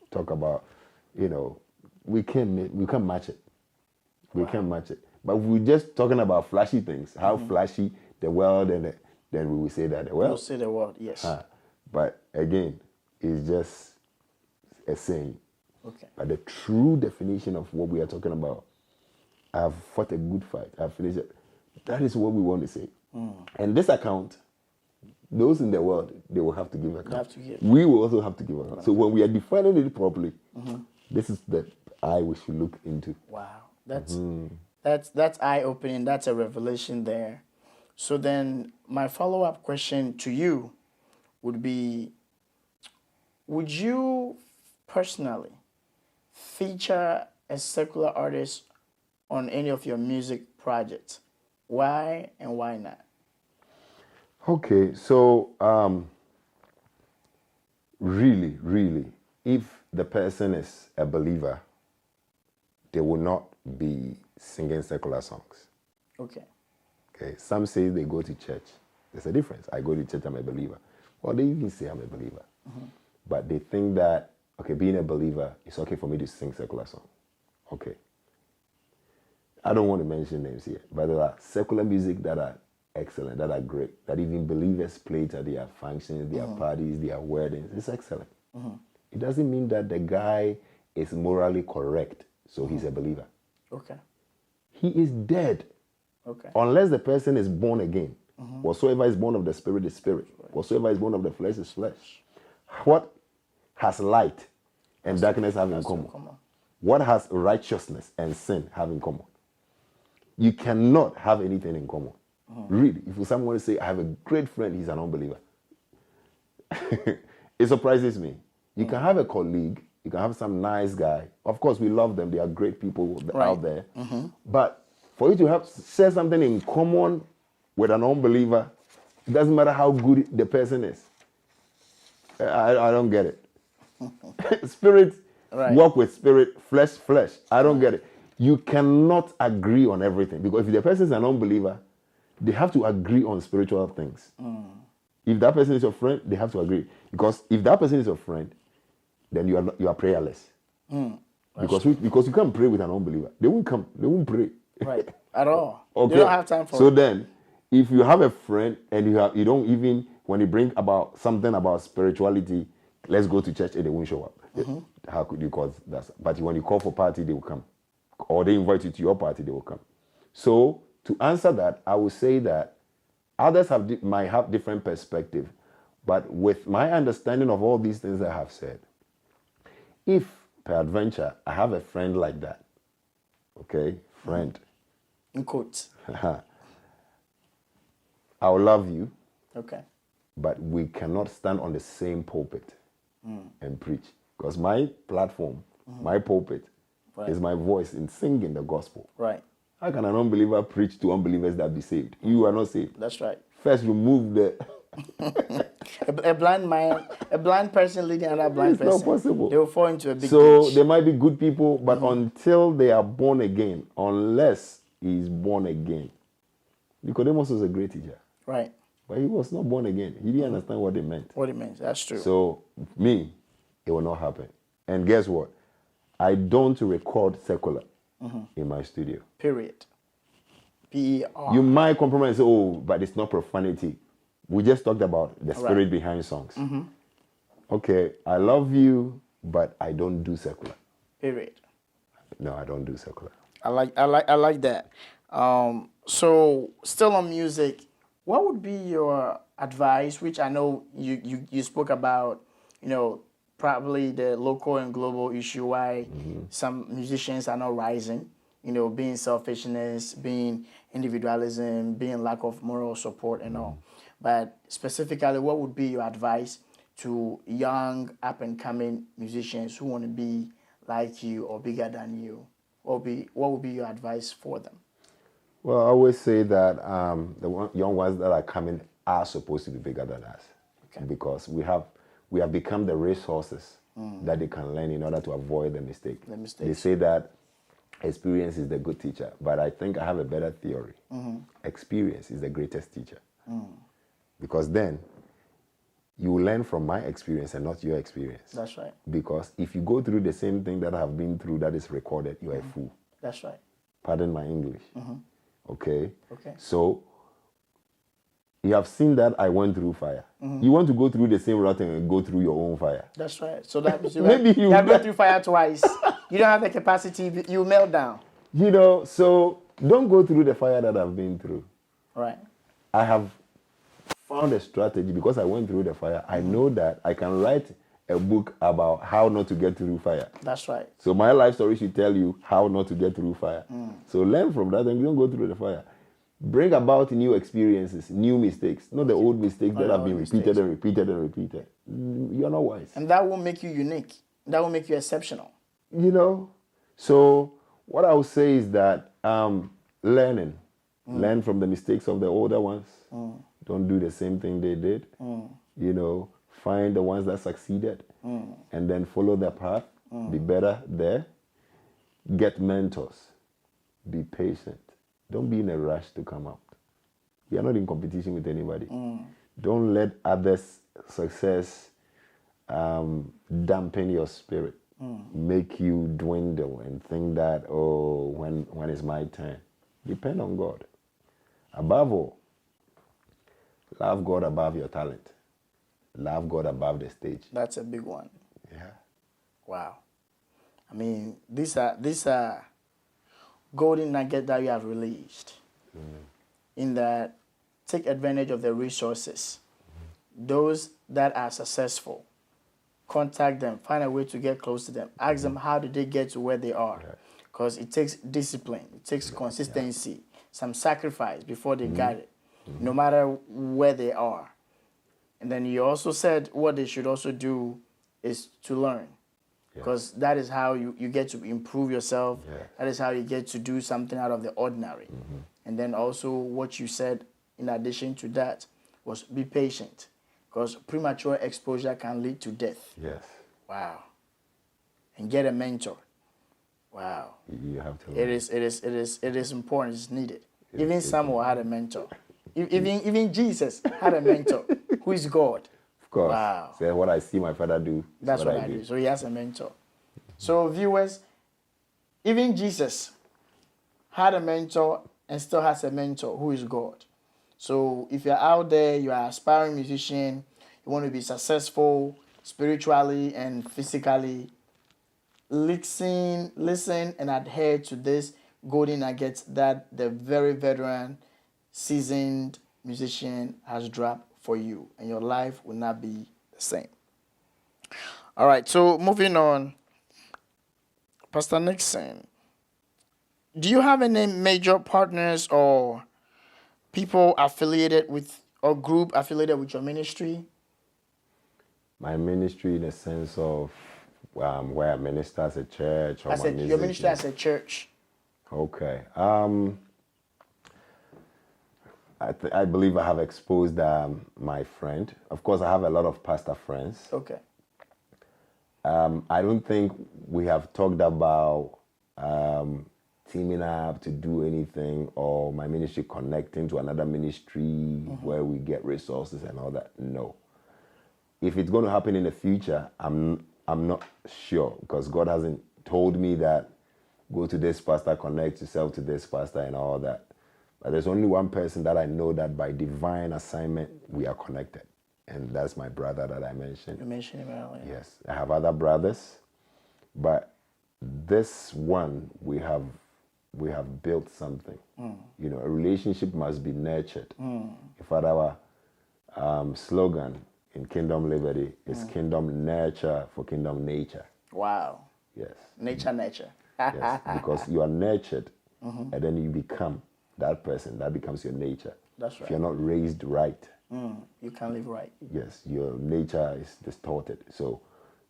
talk about, we can't match it. We can't match it. But we're just talking about flashy things, how flashy the world, and then we will say that the world. We'll say the world, yes. But again, it's just a saying. Okay. But the true definition of what we are talking about, I've fought a good fight. I've finished it. That is what we want to say. And this account, those in the world, they will have to give account. We will also have to give account. So when we are defining it properly, this is the eye we should look into. Wow. That's eye-opening. That's a revelation there. So then my follow-up question to you would be, would you personally feature a secular artist on any of your music projects? Why and why not? Okay, so really, if the person is a believer, they will not be singing secular songs. Okay. Some say they go to church. There's a difference. I go to church, I'm a believer. Well, they even say I'm a believer. But they think that, being a believer, it's okay for me to sing secular songs. Okay. I don't want to mention names here, but there are secular music that are excellent, that are great, that even believers play at their functions, their parties, their weddings. It's excellent. It doesn't mean that the guy is morally correct, so he's a believer. Okay. He is dead. Okay. Unless the person is born again. Whatsoever is born of the Spirit is spirit. Whatsoever is born of the flesh is flesh. What has light and darkness have in common? What has righteousness and sin have in common? You cannot have anything in common. Really, if someone say, I have a great friend, he's an unbeliever. It surprises me. You can have a colleague, you can have some nice guy. Of course, we love them. They are great people out there. But for you to share something in common with an unbeliever, it doesn't matter how good the person is. I don't get it. Spirit, walk with spirit, flesh. I don't get it. You cannot agree on everything, because if the person is an unbeliever, they have to agree on spiritual things. If that person is your friend, they have to agree. Because if that person is your friend, then you are prayerless. Because you can't pray with an unbeliever. They won't pray. Right. At all. Okay. They don't have time for So it. then, if you have a friend and you don't even, when you bring about something about spirituality, let's go to church and they won't show up. How could you cause that? But when you call for party, they will come. Or they invite you to your party, they will come. So to answer that, I would say that others might have different perspective. But with my understanding of all these things I have said, if peradventure I have a friend like that, okay, friend, in quotes, I'll love you, okay, but we cannot stand on the same pulpit and preach. Because my platform, my pulpit, is my voice in singing the gospel. Right. How can an unbeliever preach to unbelievers that be saved? You are not saved. That's right. First, remove the... a blind man, a blind person leading another blind person. It's not possible. They will fall into a big So ditch. there might be good people, but until they are born again, unless he is born again. Nicodemus was a great teacher. Right. But he was not born again. He didn't understand what it meant. What it means. That's true. So, me, it will not happen. And guess what? I don't record secular in my studio. Period. P-E-R. You might compromise, oh, but it's not profanity. We just talked about the spirit behind songs. Okay, I love you, but I don't do secular. Period. No, I don't do secular. I like that. So still on music, what would be your advice, which I know you spoke about, probably the local and global issue why some musicians are not rising, being selfishness, being individualism, being lack of moral support and all. But specifically, what would be your advice to young up-and-coming musicians who want to be like you or bigger than you? What would be your advice for them? Well, I always say that the young ones that are coming are supposed to be bigger than us. Okay. Because we have become the resources that they can learn in order to avoid the mistake. They say that experience is the good teacher, but I think I have a better theory. Experience is the greatest teacher. Because then you will learn from my experience and not your experience. That's right. Because if you go through the same thing that I have been through that is recorded, you are a fool. That's right. Pardon my English. Okay? Okay. So, you have seen that I went through fire. You want to go through the same route and go through your own fire. That's right. So that means you have gone through fire twice. You don't have the capacity, you melt down. So don't go through the fire that I've been through. Right. I have found a strategy because I went through the fire. I know that I can write a book about how not to get through fire. That's right. So my life story should tell you how not to get through fire. So learn from that and don't go through the fire. Bring about new experiences, new mistakes, not the old mistakes that have been repeated and repeated and repeated. You're not wise. And that will make you unique. That will make you exceptional. So what I would say is that learning. Learn from the mistakes of the older ones. Don't do the same thing they did. Find the ones that succeeded and then follow their path. Be better there. Get mentors. Be patient. Don't be in a rush to come out. We are not in competition with anybody. Don't let others' success dampen your spirit, make you dwindle and think that, when is my turn? Depend on God. Above all, love God above your talent. Love God above the stage. That's a big one. Yeah. Wow. I mean, these are golden nuggets that you have released. In that, take advantage of the resources. Those that are successful, contact them, find a way to get close to them. Ask them how did they get to where they are. Because it takes discipline, it takes consistency, some sacrifice before they got it, no matter where they are. And then you also said what they should also do is to learn. Because that is how you get to improve yourself. That is how you get to do something out of the ordinary. And then also what you said in addition to that was be patient. Because premature exposure can lead to death. Yes. Wow. And get a mentor. Wow. You have to It learn. is important. It's needed. Even Samuel had a mentor. Even Jesus had a mentor, who is God. Of course. Wow. Say what I see my father do. That's what I do. So he has a mentor. So viewers, even Jesus had a mentor and still has a mentor, who is God. So if you're out there, you're an aspiring musician, you want to be successful, spiritually and physically, listen and adhere to this golden nuggets that the very veteran, seasoned musician has dropped for you, and your life will not be the same. All right, so moving on, Pastor Nickson, do you have any major partners or people affiliated with or group affiliated with your ministry? My ministry, in the sense of where I minister as a church, or As my your ministry as a church. Okay. I believe I have exposed my friend. Of course, I have a lot of pastor friends. Okay. I don't think we have talked about teaming up to do anything, or my ministry connecting to another ministry where we get resources and all that. No. If it's going to happen in the future, I'm not sure, because God hasn't told me that go to this pastor, connect yourself to this pastor and all that. But there's only one person that I know that by divine assignment we are connected, and that's my brother that I mentioned. You mentioned him earlier. Yes, I have other brothers, but this one we have built something. You know, a relationship must be nurtured. In fact, our slogan in Kingdom Liberty is Kingdom Nurture for Kingdom Nature. Wow. Yes. Nature. Yes, because you are nurtured, and then you become that person. That becomes your nature. That's right. If you're not raised right, You can't live right. yes, your nature is distorted. So,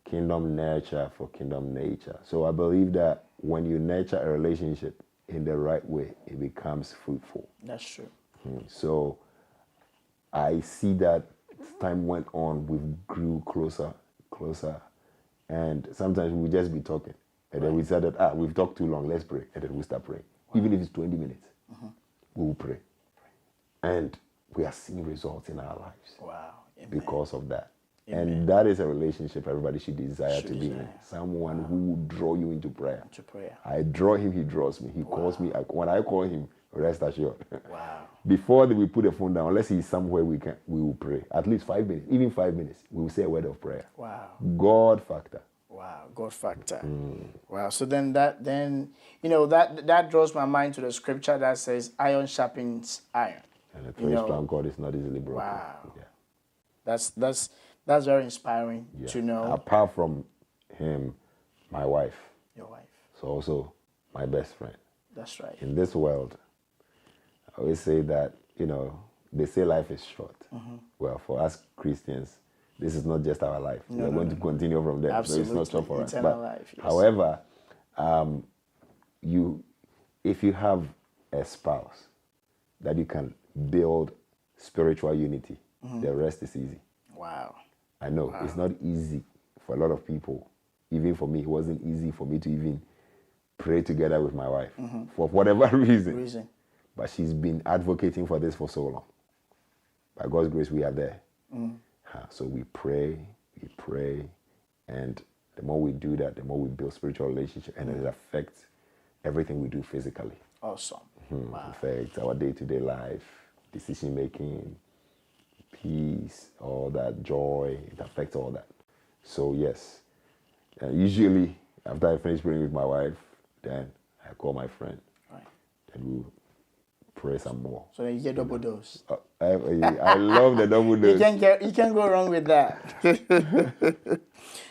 kingdom nurture for kingdom nature. So I believe that when you nurture a relationship in the right way, it becomes fruitful. That's true. So I see that as time went on, we grew closer, and sometimes we would just be talking. And then we said that, we've talked too long, let's pray. And then we start praying. Even if it's 20 minutes, we will pray. And we are seeing results in our lives. Wow. Amen. Because of that. Amen. And that is a relationship everybody should desire Should to be in. desire. Someone who will draw you into prayer. To prayer. I draw him, he draws me. He calls me. When I call him, rest assured. Wow. Before we put the phone down, unless he's somewhere we will pray. At least 5 minutes, even 5 minutes, we will say a word of prayer. Wow. God factor. Wow, God factor. Wow. So then that draws my mind to the scripture that says iron sharpens iron. And a very strong God is not easily broken. Wow. Yeah. That's very inspiring to know. Apart from him, my wife. Your wife. So also my best friend. That's right. In this world, I always say that, they say life is short. Well, for us Christians, this is not just our life. We are going to continue from there. Absolutely. So it's not short for us. Eternal life, yes. However, if you have a spouse that you can build spiritual unity, the rest is easy. Wow. I know it's not easy for a lot of people. Even for me, it wasn't easy for me to even pray together with my wife for whatever reason. But she's been advocating for this for so long. By God's grace, we are there. So we pray, and the more we do that, the more we build spiritual relationship, and it affects everything we do physically. Awesome. Wow. It affects our day-to-day life, decision making, peace, all that, joy. It affects all that. So yes, usually after I finish praying with my wife, then I call my friend, and we'll pray some more. So then you get double dose. I love the double dose. You can't go wrong with that.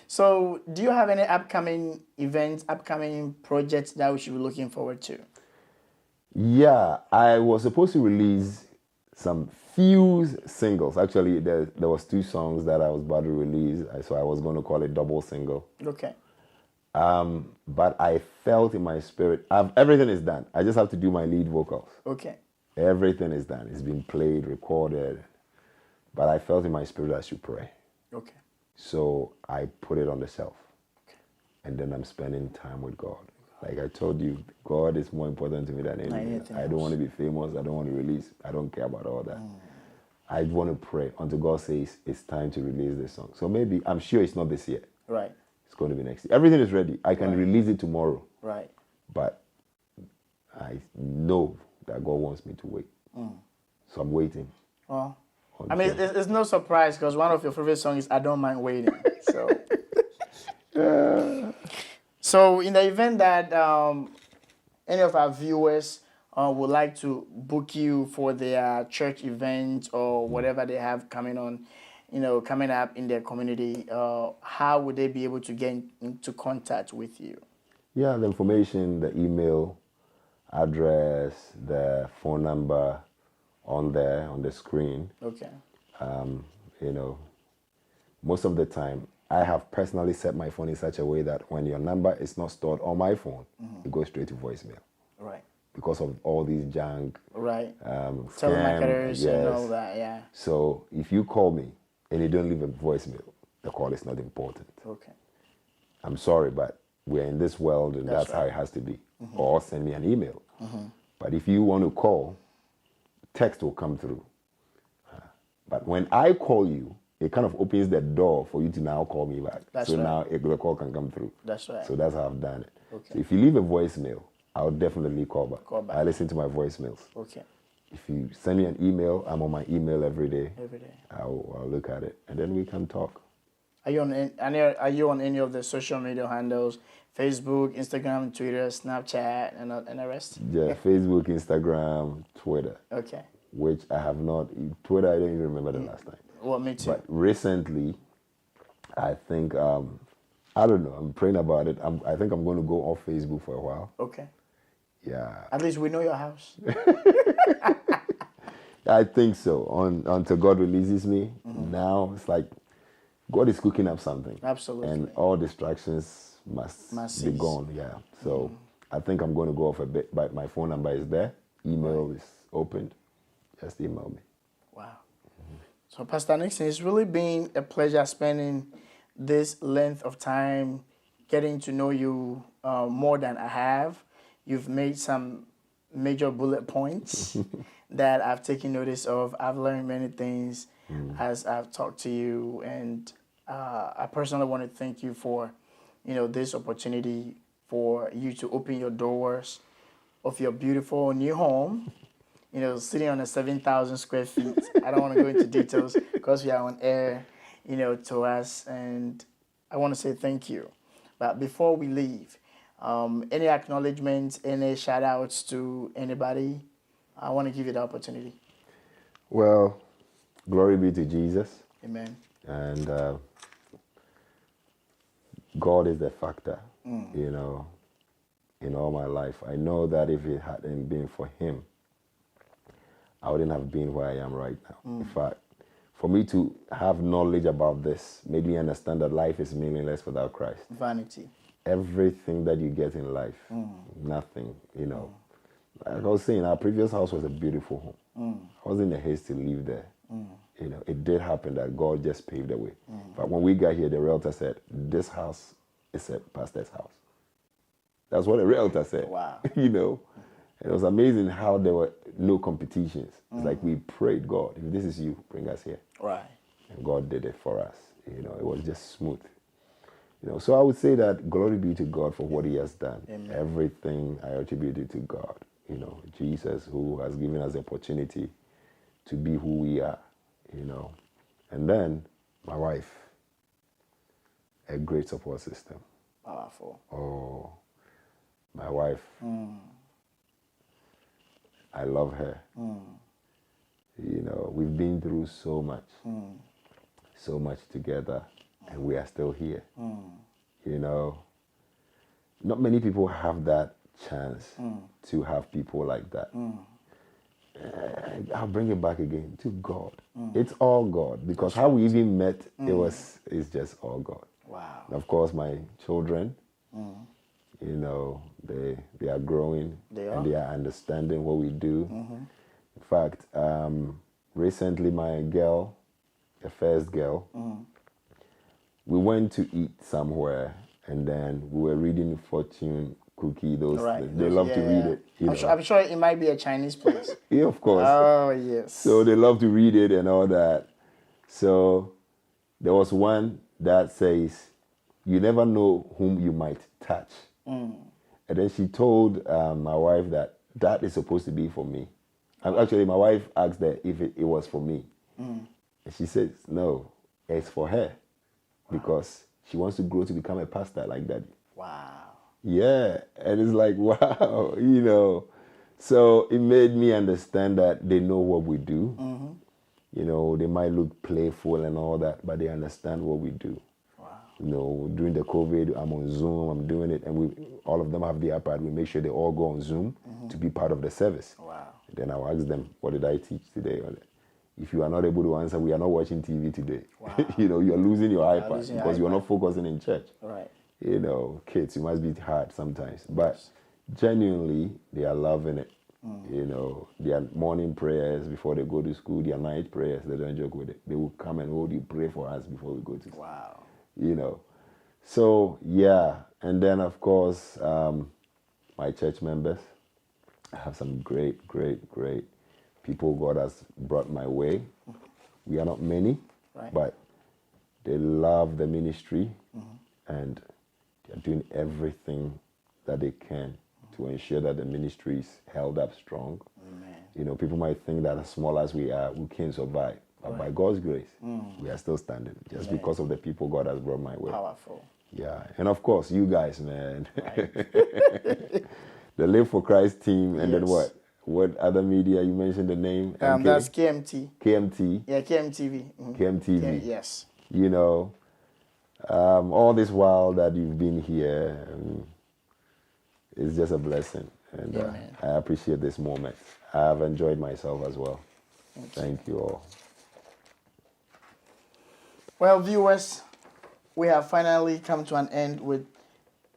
So, do you have any upcoming events, upcoming projects that we should be looking forward to? Yeah, I was supposed to release some few singles. Actually, there was 2 songs that I was about to release, so I was going to call it double single. Okay. But I felt in my spirit, everything is done. I just have to do my lead vocals. Okay. Everything is done. It's been played, recorded. But I felt in my spirit I should pray. Okay. So I put it on the shelf. Okay. And then I'm spending time with God. Like I told you, God is more important to me than anything. I don't want to be famous. I don't want to release. I don't care about all that. I want to pray until God says it's time to release this song. So maybe, I'm sure it's not this year. Right. It's going to be next year. Everything is ready. I can release it tomorrow. Right. But I know that God wants me to wait. So I'm waiting I mean, it's no surprise because one of your favorite songs is "I Don't Mind Waiting." So, so in the event that any of our viewers would like to book you for their church event or whatever they have coming on, coming up in their community, how would they be able to get into contact with you? Yeah, the information, the email address, the phone number on there on the screen. Okay. Most of the time, I have personally set my phone in such a way that when your number is not stored on my phone, it goes straight to voicemail. Right. Because of all these junk, Right. scam, Telemarketers and all that, yeah. So if you call me and you don't leave a voicemail, the call is not important. Okay. I'm sorry, but we're in this world and that's right. how it has to be. Or send me an email. But if you want to call, text will come through. But when I call you, it kind of opens the door for you to now call me back. That's so right. now the call can come through. That's right. So that's how I've done it. Okay. So if you leave a voicemail, I'll definitely call back. Call back. I listen to my voicemails. Okay. If you send me an email, I'm on my email every day. Every day. I'll look at it and then we can talk. Are you on any of the social media handles? Facebook, Instagram, Twitter, Snapchat, and the rest? Yeah, Facebook, Instagram, Twitter. Okay. Which I have not. Twitter, I don't even remember the last time. Well, me too. But recently, I think, I don't know, I'm praying about it. I think I'm going to go off Facebook for a while. Okay. Yeah. At least we know your house. I think so. Until God releases me, now it's like God is cooking up something. Absolutely. And all distractions must be cease. gone. Yeah. So I think I'm going to go off a bit, but my phone number is there. Email is opened. Just email me. Wow. So, Pastor Nickson, it's really been a pleasure spending this length of time getting to know you more than I have. You've made some major bullet points that I've taken notice of. I've learned many things as I've talked to you, and I personally want to thank you for, this opportunity for you to open your doors of your beautiful new home. Sitting on a 7,000 square feet. I don't want to go into details because we are on air, to us, and I want to say thank you. But before we leave, any acknowledgements, any shout outs to anybody? I want to give you the opportunity. Well, glory be to Jesus. Amen. And God is the factor, in all my life. I know that if it hadn't been for Him, I wouldn't have been where I am right now. In fact, for me to have knowledge about this made me understand that life is meaningless without Christ. Vanity. Everything that you get in life, nothing, Like I was saying, our previous house was a beautiful home. I wasn't in a haste to live there. It did happen that God just paved the way. But when we got here, the realtor said, this house is a pastor's house. That's what the realtor said. Wow. It was amazing how there were no competitions. It's like we prayed, God, if this is you, bring us here. Right. And God did it for us. It was just smooth. So I would say that glory be to God for what He has done. Amen. Everything I attribute it to God. Jesus, who has given us the opportunity to be who we are. And then my wife, a great support system. Powerful. Oh, my wife. I love her. We've been through so much together, and we are still here. Not many people have that chance to have people like that. I'll bring it back again to God. It's all God, because how we even met, it's just all God. Wow. And of course, my children, they are growing and they are understanding what we do. In fact, recently my girl, the first girl, we went to eat somewhere and then we were reading fortune cookie. They love to read it. I'm sure it might be a Chinese place. Yeah, of course. Oh, yes. So they love to read it and all that. So there was one that says, you never know whom you might touch. And then she told my wife that is supposed to be for me. And actually, my wife asked her if it was for me. And she says, no, it's for her because she wants to grow to become a pastor like that. Wow. Yeah. And it's like, wow, So it made me understand that they know what we do. They might look playful and all that, but they understand what we do. Wow. During the COVID, I'm on Zoom, I'm doing it, and all of them have the iPad. We make sure they all go on Zoom to be part of the service. Wow. Then I'll ask them, what did I teach today? If you are not able to answer, we are not watching TV today. Wow. You're losing your iPad losing your because you're iPad. not focusing in church. Right. Kids, it must be hard sometimes. But genuinely, they are loving it. Their morning prayers before they go to school, their night prayers, they don't joke with it. They will come and hold you, pray for us before we go to school. Wow. So, yeah. And then, of course, my church members. I have some great, great, great people God has brought my way. We are not many, but they love the ministry and they're doing everything that they can to ensure that the ministry is held up strong. Amen. People might think that as small as we are, we can't survive. But by God's grace, we are still standing just because of the people God has brought my way. Powerful. Yeah. And of course, you guys, man. The Live for Christ team. And then what? What other media? You mentioned the name. That's KMT. KMT. Yeah, KMTV. KMTV. Yes. All this while that you've been here, it's just a blessing. And I appreciate this moment. I have enjoyed myself as well. Thank you all. Well, viewers, we have finally come to an end with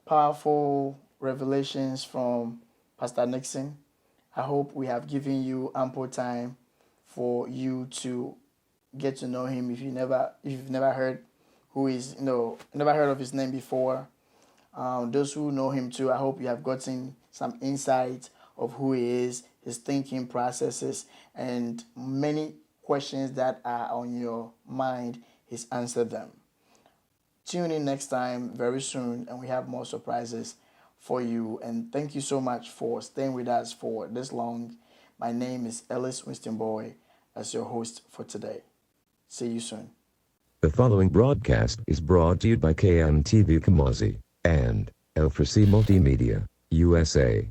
powerful revelations from Pastor Nickson. I hope we have given you ample time for you to get to know him if you've never heard never heard of his name before. Those who know him too, I hope you have gotten some insight of who he is, his thinking processes, and many questions that are on your mind, he's answered them. Tune in next time very soon, and we have more surprises for you. And thank you so much for staying with us for this long. My name is Ellis Winstonboy as your host for today. See you soon. The following broadcast is brought to you by kmtv Kumasi and Multimedia, USA.